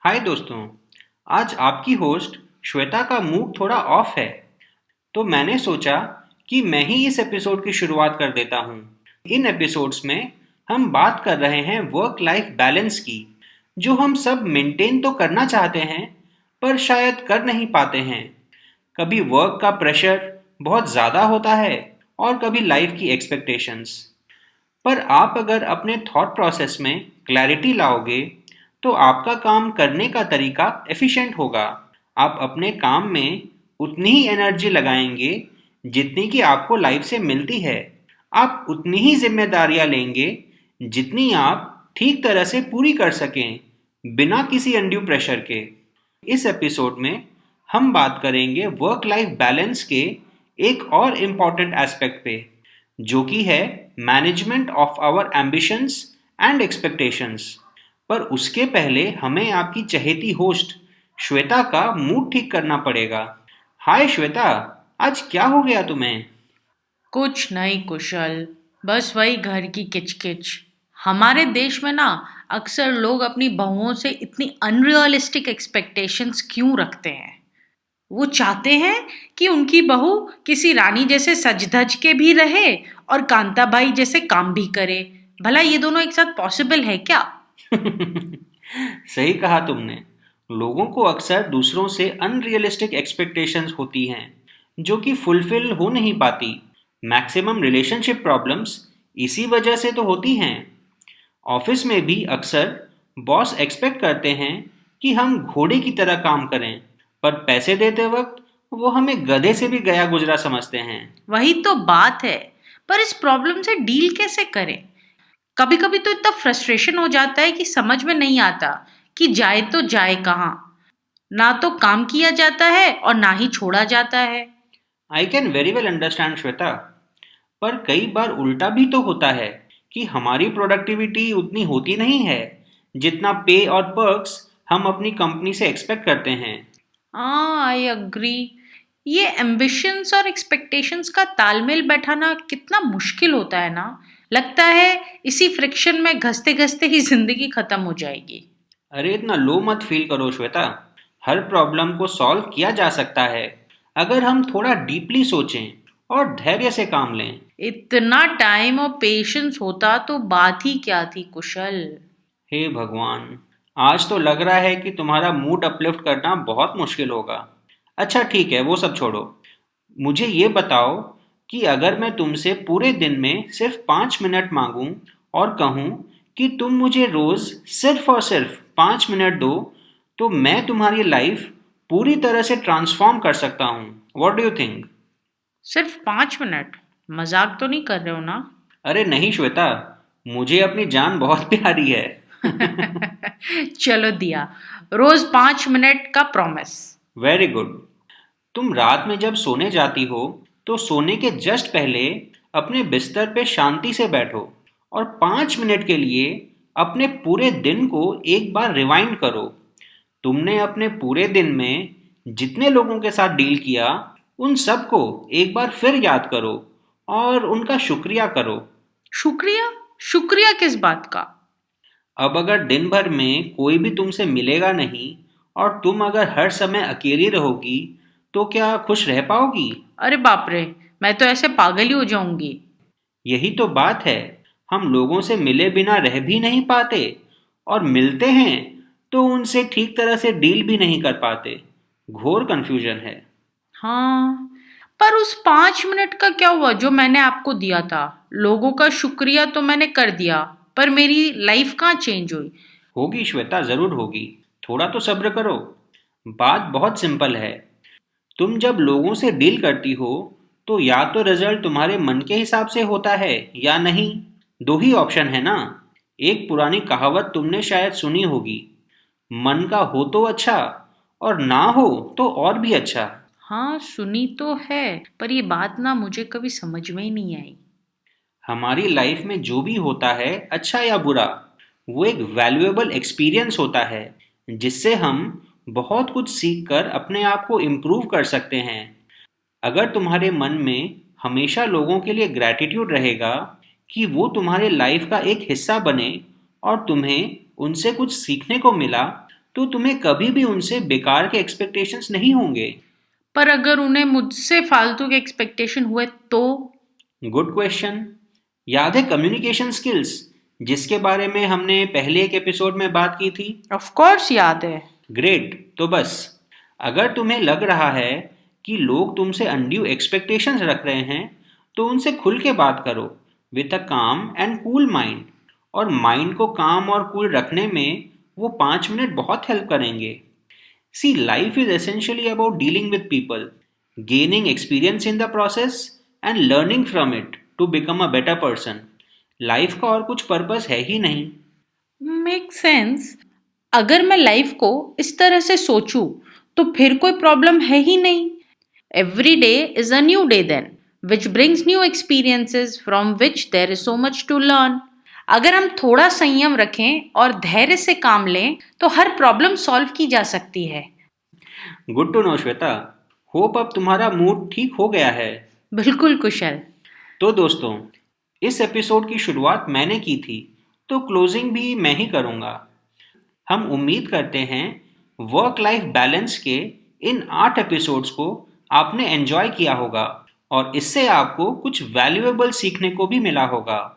हाय दोस्तों। आज आपकी होस्ट श्वेता का मूड थोड़ा ऑफ है, तो मैंने सोचा कि मैं ही इस एपिसोड की शुरुआत कर देता हूँ। इन एपिसोड्स में हम बात कर रहे हैं वर्क लाइफ बैलेंस की, जो हम सब मेंटेन तो करना चाहते हैं पर शायद कर नहीं पाते हैं। कभी वर्क का प्रेशर बहुत ज़्यादा होता है और कभी लाइफ की एक्सपेक्टेशंस। पर आप अगर अपने थॉट प्रोसेस में क्लैरिटी लाओगे तो आपका काम करने का तरीका एफिशिएंट होगा। आप अपने काम में उतनी ही एनर्जी लगाएंगे जितनी कि आपको लाइफ से मिलती है। आप उतनी ही जिम्मेदारियां लेंगे जितनी आप ठीक तरह से पूरी कर सकें, बिना किसी अनड्यू प्रेशर के। इस एपिसोड में हम बात करेंगे वर्क लाइफ बैलेंस के एक और इम्पॉर्टेंट एस्पेक्ट पे, जो कि है management of our ambitions and expectations. पर उसके पहले हमें आपकी चहेती होस्ट श्वेता का मूड ठीक करना पड़ेगा। हाय श्वेता, आज क्या हो गया तुम्हें? कुछ नहीं कुशल। बस वही घर की किचकिच। हमारे देश में ना अक्सर लोग अपनी बहुओं से इतनी अनरियलिस्टिक एक्सपेक्टेशंस क्यों रखते हैं। वो चाहते हैं कि उनकी बहू किसी रानी जैसे सज धज के भी रहे और कांताबाई जैसे काम भी करे। भला ये दोनों एक साथ पॉसिबल है क्या? सही कहा तुमने। लोगों को अक्सर दूसरों से अनरियलिस्टिक एक्सपेक्टेशंस होती हैं जो कि फुलफिल हो नहीं पाती। मैक्सिमम रिलेशनशिप प्रॉब्लम्स इसी वजह से तो होती हैं। ऑफिस में भी अक्सर बॉस एक्सपेक्ट करते हैं कि हम घोड़े की तरह काम करें, पर पैसे देते वक्त वो हमें गधे से भी गया गुजरा समझते हैं। वही तो बात है। पर इस प्रॉब्लम से डील कैसे करें? कभी कभी तो इतना फ्रस्ट्रेशन हो जाता है कि समझ में नहीं आता कि जाए तो जाए कहाँ। ना तो काम किया जाता है और ना ही छोड़ा जाता है। I can very well understand Shweta. पर कई बार उल्टा भी तो होता है कि हमारी प्रोडक्टिविटी उतनी होती नहीं है जितना पे और पर्क्स हम अपनी कंपनी से एक्सपेक्ट करते हैं। हाँ, आई अग्री। ये एम्बिशंस और एक्सपेक्टेशंस का तालमेल बैठाना कितना मुश्किल होता है ना। लगता है इसी फ्रिक्शन में घसते घसते ही जिंदगी खत्म हो जाएगी। अरे इतना लो मत फील करो श्वेता। हर प्रॉब्लम को सॉल्व किया जा सकता है अगर हम थोड़ा डीपली सोचें और धैर्य से काम लें। इतना टाइम और पेशेंस होता तो बात ही क्या थी कुशल। हे भगवान, आज तो लग रहा है कि तुम्हारा मूड अपलिफ्ट करना बहुत मुश्किल होगा। अच्छा ठीक है, वो सब छोड़ो। मुझे ये बताओ कि अगर मैं तुमसे पूरे दिन में सिर्फ 5 मिनट मांगूं और कहूं कि तुम मुझे रोज सिर्फ और सिर्फ 5 मिनट दो, तो मैं तुम्हारी लाइफ पूरी तरह से ट्रांसफॉर्म कर सकता हूँ। What do you think? सिर्फ 5 मिनट? मजाक तो नहीं कर रहे हो ना? अरे नहीं श्वेता, मुझे अपनी जान बहुत प्यारी है। चलो दिया। रोज 5 मिनट का प्रॉमिस। Very good. तुम रात में जब सोने जाती हो तो सोने के जस्ट पहले अपने बिस्तर पे शांति से बैठो और 5 मिनट के लिए अपने पूरे दिन को एक बार रिवाइंड करो। तुमने अपने पूरे दिन में जितने लोगों के साथ डील किया उन सबको एक बार फिर याद करो और उनका शुक्रिया करो। शुक्रिया? शुक्रिया किस बात का? अब अगर दिन भर में कोई भी तुमसे मिलेगा नहीं और तुम अगर हर समय अकेली रहोगी तो क्या खुश रह पाओगी? अरे बाप रे, मैं तो ऐसे पागल ही हो जाऊंगी। यही तो बात है। हम लोगों से मिले बिना रह भी नहीं पाते और मिलते हैं तो उनसे ठीक तरह से डील भी नहीं कर पाते। घोर कंफ्यूजन है। हाँ, पर उस 5 मिनट का क्या हुआ जो मैंने आपको दिया था? लोगों का शुक्रिया तो मैंने कर दिया, पर मेरी लाइफ कहाँ चेंज हुई? होगी श्वेता, जरूर होगी। थोड़ा तो सब्र करो। बात बहुत सिंपल है। तुम जब लोगों से डील करती हो तो या तो रिजल्ट तुम्हारे मन के हिसाब से होता है या नहीं। दो ही ऑप्शन है ना। एक पुरानी कहावत तुमने शायद सुनी होगी, मन का हो तो अच्छा और ना हो तो और भी अच्छा। हाँ, सुनी तो है, पर ये बात ना मुझे कभी समझ में ही नहीं आई। हमारी लाइफ में जो भी होता है अच्छा या बुरा, वो एक वैल्यूएबल एक्सपीरियंस होता है जिससे हम बहुत कुछ सीख कर अपने आप को इम्प्रूव कर सकते हैं। अगर तुम्हारे मन में हमेशा लोगों के लिए ग्रैटिट्यूड रहेगा कि वो तुम्हारे लाइफ का एक हिस्सा बने और तुम्हें उनसे कुछ सीखने को मिला, तो तुम्हें कभी भी उनसे बेकार के एक्सपेक्टेशंस नहीं होंगे। पर अगर उन्हें मुझसे फालतू के एक्सपेक्टेशन हुए तो? Good question. याद है कम्युनिकेशन स्किल्स, जिसके बारे में हमने पहले एक एपिसोड में बात की थी? ऑफ कोर्स याद है। ग्रेट। तो बस, अगर तुम्हें लग रहा है कि लोग तुमसे अनड्यू एक्सपेक्टेशंस रख रहे हैं, तो उनसे खुल के बात करो विद अ काम एंड कूल माइंड। और माइंड को काम और कूल रखने में वो 5 मिनट बहुत हेल्प करेंगे। See, life is essentially about dealing with people, gaining experience in the process and learning from it to become a better person. Life का और कुछ पर्पस है ही नहीं। Make sense. अगर मैं लाइफ को इस तरह से सोचूं तो फिर कोई प्रॉब्लम है ही नहीं। Every day is a new day then, which brings new experiences from which there is so much to learn. अगर हम थोड़ा संयम रखें और धैर्य से काम लें तो हर प्रॉब्लम सॉल्व की जा सकती है। Good to know Shweta. Hope अब तुम्हारा मूड ठीक हो गया है। बिल्कुल कुशल। तो दोस्तों, इस एपिसोड की शुरुआत मैंने की थी, तो क्लोजिंग भी मैं ही करूँगा। हम उम्मीद करते हैं वर्क लाइफ बैलेंस के इन 8 एपिसोड्स को आपने एंजॉय किया होगा और इससे आपको कुछ वैल्यूएबल सीखने को भी मिला होगा।